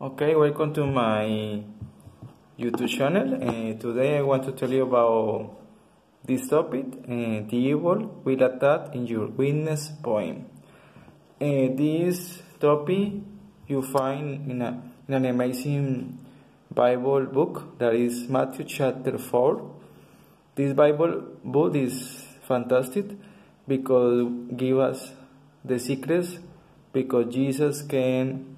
Okay, welcome to my YouTube channel. Today I want to tell you about this topic. The evil will attack in your weakness point. This topic you find in an amazing Bible book that is Matthew chapter 4. This Bible book is fantastic because give us the secrets, because Jesus can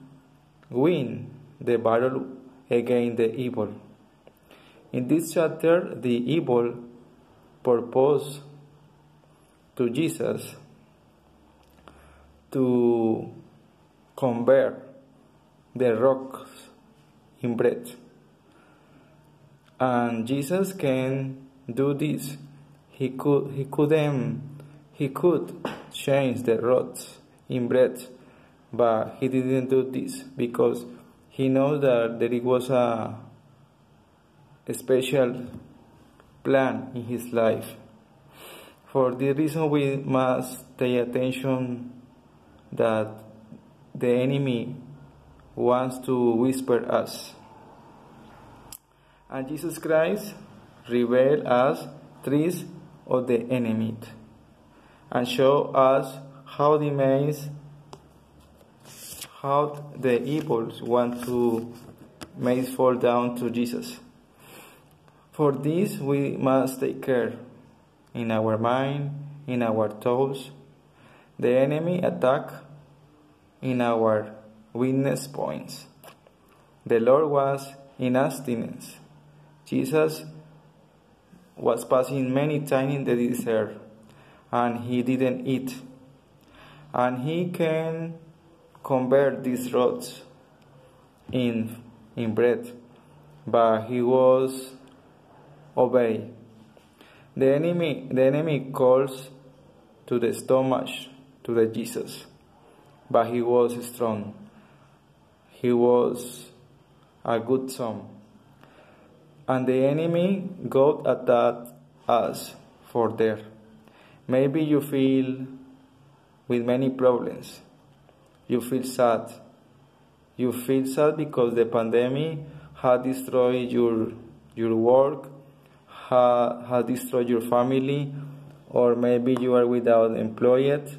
win the battle against the evil. In this chapter, the evil proposed to Jesus to convert the rocks in bread. And Jesus can do this. He could change the rocks in bread, but he didn't do this because he knows that there was a special plan in his life. For this reason, we must pay attention that the enemy wants to whisper us. And Jesus Christ revealed us threats of the enemy and show us how the evils want to make fall down to Jesus. For this, we must take care in our mind, in our thoughts. The enemy attack in our weakness points. The Lord was in abstinence. Jesus was passing many times in the desert, and he didn't eat. And he can convert these rocks in bread, but he was obeyed. The enemy calls to the stomach to the Jesus, but he was strong. He was a good son. And the enemy God attacked us for there. Maybe you feel with many problems. You feel sad. You feel sad because the pandemic had destroyed your work, had destroyed your family, or maybe you are without employed.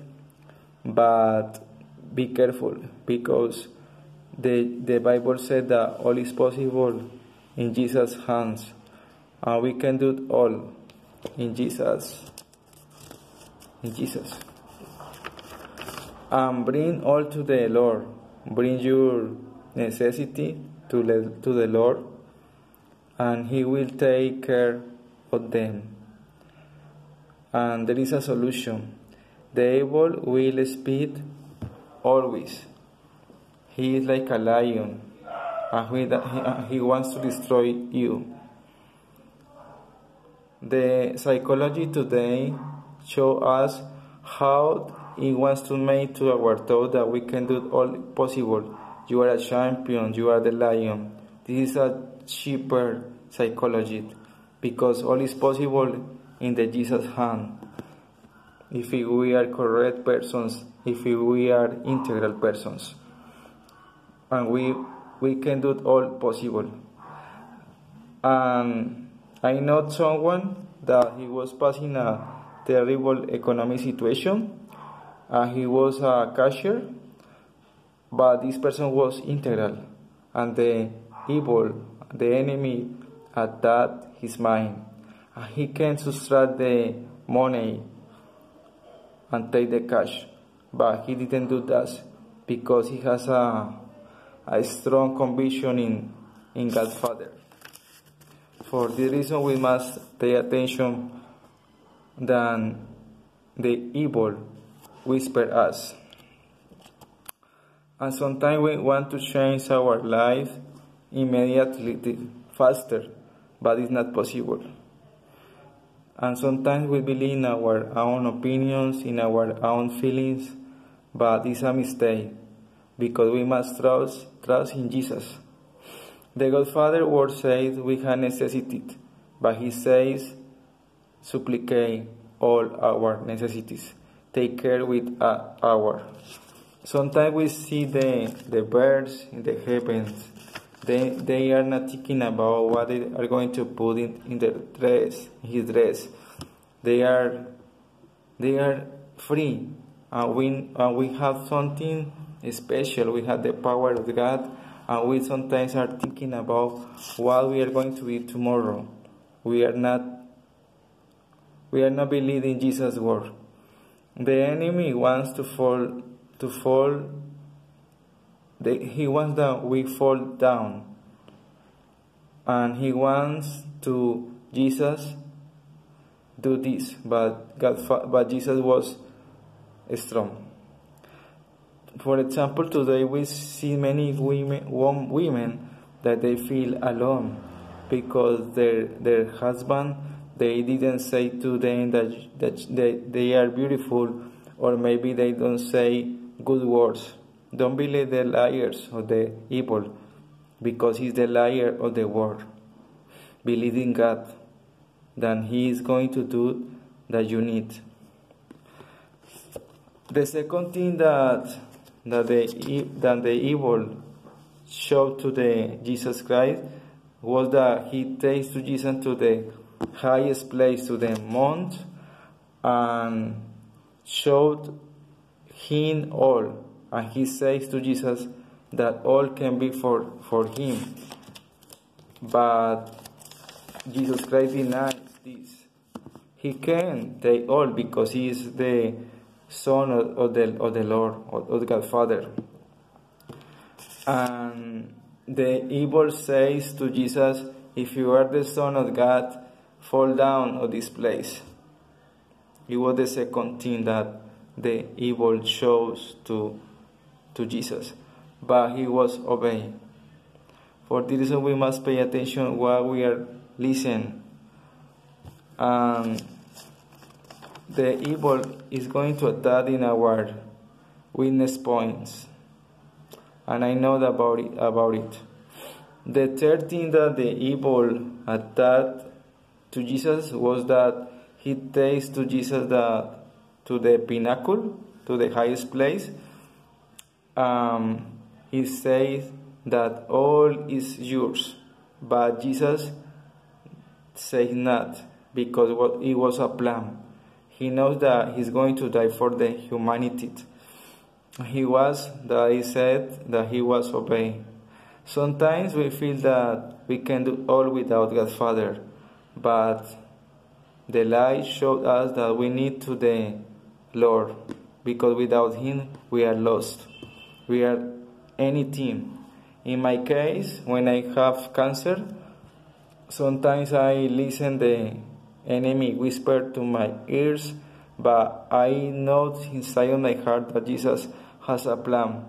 But be careful, because the Bible said that all is possible in Jesus' hands, and we can do it all in Jesus. And bring all to the Lord. Bring your necessity to the Lord, and He will take care of them. And there is a solution. The evil will speak always. He is like a lion, and he wants to destroy you. The psychology today show us how it wants to make to our thought that we can do all possible. You are a champion, you are the lion. This is a cheaper psychology, because all is possible in the Jesus hand. If we are correct persons, if we are integral persons, and we can do it all possible. And I know someone that he was passing a terrible economic situation. He was a cashier, but this person was integral, and the evil, the enemy, attacked his mind. He can subtract the money and take the cash, but he didn't do that because he has a strong conviction in God Father. For this reason, we must pay attention that the evil whisper us. And sometimes we want to change our life immediately, faster, but it's not possible. And sometimes we believe in our own opinions, in our own feelings, but it's a mistake, because we must trust in Jesus. The Godfather word says we have necessity, but he says supplicate all our necessities. Take care with our. Sometimes we see the birds in the heavens. They are not thinking about what they are going to put in their dress, his dress. They are free. We have something special. We have the power of God, and we sometimes are thinking about what we are going to be tomorrow. We are not believing Jesus' word. The enemy wants to fall. He wants that we fall down, and he wants to Jesus do this, but Jesus was strong. For example, today we see many women that they feel alone because their husband, they didn't say to them that they are beautiful, or maybe they don't say good words. Don't believe the liars or the evil, because he's the liar of the world. Believe in God, then he is going to do that you need. The second thing that the evil showed to the Jesus Christ was that he takes to Jesus to the highest place, to the mount, and showed him all. And he says to Jesus that all can be for him. But Jesus Christ denies this. He can take all because he is the Son of the Lord, of God Father. And the evil says to Jesus, if you are the Son of God, fall down of this place. It was the second thing that the evil shows to Jesus, but he was obeying. For this reason, we must pay attention while we are listening. And the evil is going to attack in our weakness points, and I know about it. The third thing that the evil attacked to Jesus was that he takes to Jesus to the pinnacle, to the highest place. He says that all is yours, but Jesus says not, because it was a plan. He knows that he's going to die for the humanity. He said that he was obeying. Sometimes we feel that we can do all without God Father, but the light showed us that we need to the Lord, because without him we are lost. We are anything. In my case, when I have cancer, sometimes I listen the enemy whisper to my ears, but I know inside of my heart that Jesus has a plan.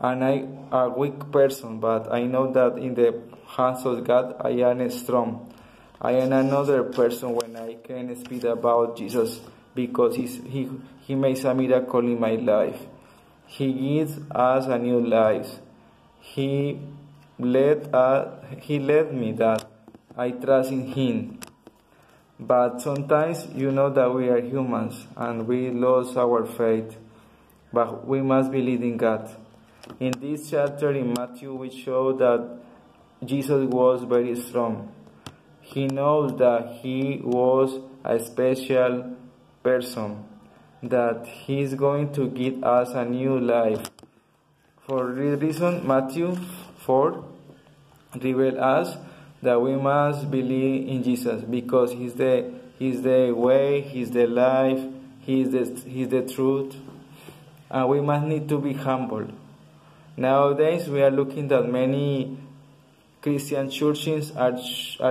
And I am a weak person, but I know that in the hands of God I am strong. I am another person when I can speak about Jesus, because he makes a miracle in my life. He gives us a new life. He led me that I trust in him. But sometimes you know that we are humans and we lose our faith. But we must believe in God. In this chapter in Matthew, we show that Jesus was very strong. He knows that he was a special person, that he is going to give us a new life. For this reason, Matthew 4 reveals us that we must believe in Jesus, because he's the way, he's the life, he's the truth, and we must need to be humble. Nowadays, we are looking that many Christian churches are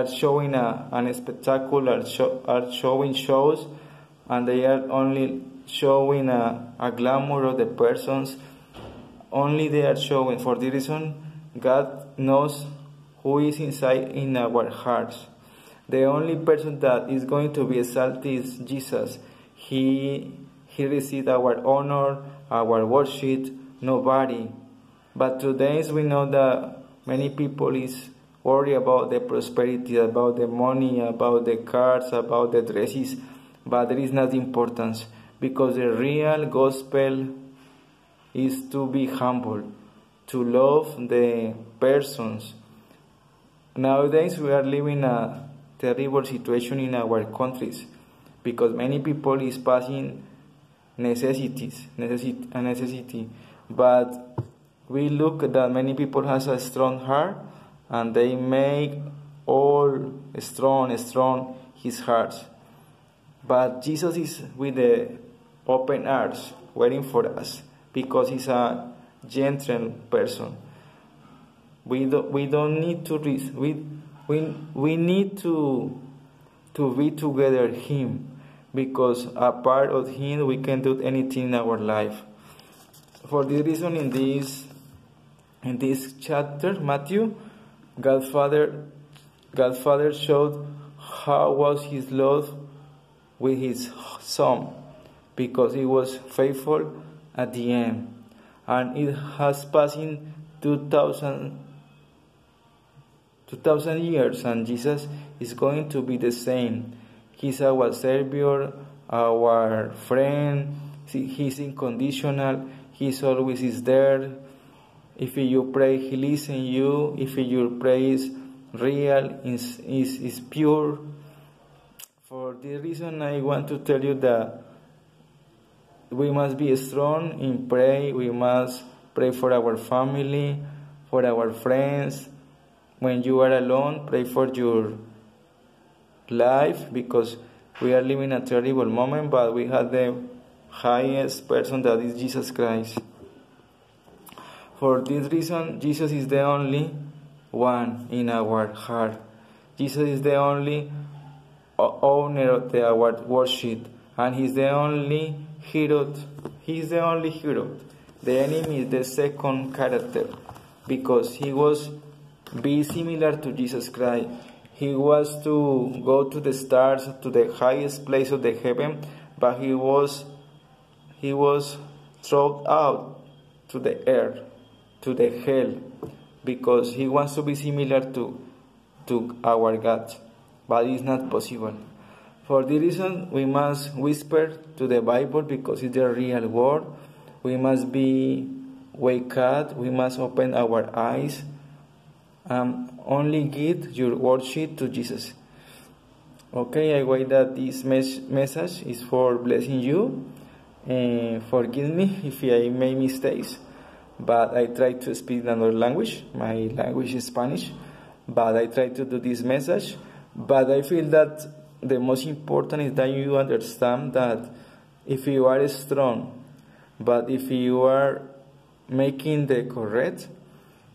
showing a spectacle, are showing shows, and they are only showing a glamour of the persons. Only they are showing. For this reason, God knows who is inside in our hearts. The only person that is going to be exalted is Jesus. He received our honor, our worship, nobody. But today we know that many people is worried about the prosperity, about the money, about the cars, about the dresses, but there is not importance, because the real gospel is to be humble, to love the persons. Nowadays we are living a terrible situation in our countries because many people is passing necessity, but we look that many people has a strong heart and they make all strong his hearts. But Jesus is with the open arms waiting for us because he's a gentle person. We don't need to we need to be together him, because apart of him we can do anything in our life. For this reason, in this chapter, Matthew, God Father showed how was his love with his son, because he was faithful at the end, and it has passing 2,000 years, and Jesus is going to be the same. He's our Savior, our friend. He's unconditional. He's always is there. If you pray, he listens you. If your prayer is real, is pure. For this reason, I want to tell you that we must be strong in prayer. We must pray for our family, for our friends. When you are alone, pray for your life, because we are living a terrible moment, but we have the highest person, that is Jesus Christ. For this reason, Jesus is the only one in our heart. Jesus is the only owner of our worship, and he's the only hero. He's the only hero. The enemy is the second character, because he was be similar to Jesus Christ. He was to go to the stars, to the highest place of the heaven, but he was thrown out to the earth, to the hell, because he wants to be similar to our God, but it's not possible. For this reason, we must whisper to the Bible, because it's the real word. We must be wake up. We must open our eyes. Only give your worship to Jesus. Okay, I wait that this message is for blessing you. Forgive me if I make mistakes, but I try to speak another language. My language is Spanish, but I try to do this message. But I feel that the most important is that you understand that if you are strong, but if you are making the correct,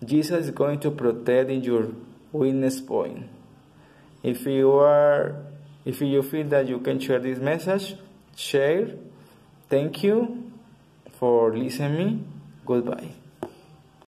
Jesus is going to protect in your weakness point. If you feel that you can share this message, share. Thank you for listening. Goodbye.